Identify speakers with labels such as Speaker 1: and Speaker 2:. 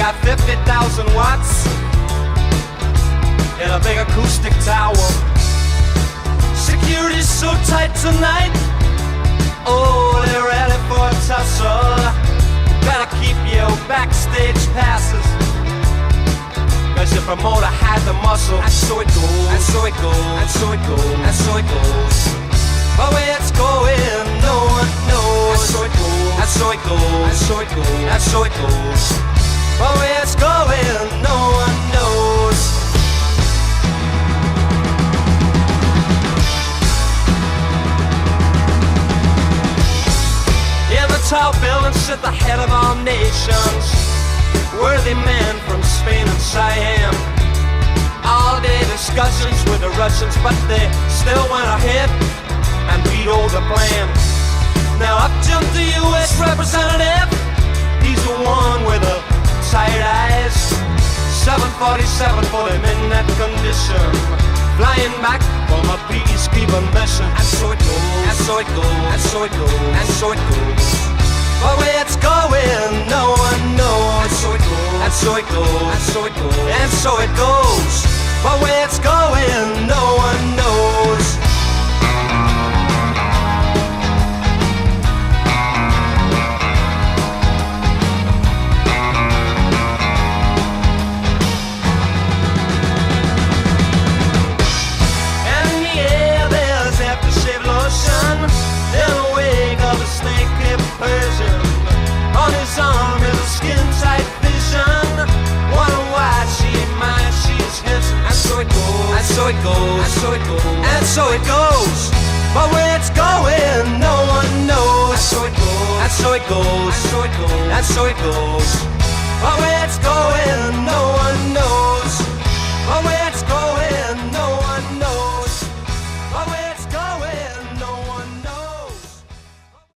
Speaker 1: got 50,000 watts in a big acoustic tower. Security's so tight tonight, oh, they're ready for a tussle. Better keep your backstage passes, cause your promoter had the muscle. And so it goes, and so it goes, and so it goes, and so it goes. But where it's going, no one knows. And so it goes, and so it goes, and so it goes, and so it goes. But where it's going, no one knows. In the tall building sit the head of all nations, worthy men from Spain and Siam. All day discussions with the Russians, but they still went ahead and vetoed the plan. Now up jumped the U.S. representative, he's the one with the tired eyes. 747 put him in that condition, flying back from a peacekeeping mission. And so it goes, and so it goes, and so it goes, and so it goes. But where it's going, no one knows. And so it goes, and so it goes, and so it goes, and so it goes. But where it's going, no one knows. In the wake of a snake-hipped Persian, on his arm is a skin-tight vision. Wonder why she ain't mine, she's his. And so it goes, and so it goes, and so it goes, and so it goes. But where it's going, no one knows. And so it goes, and so it goes, and so it goes, and so it goes. But where it's going, no one knows.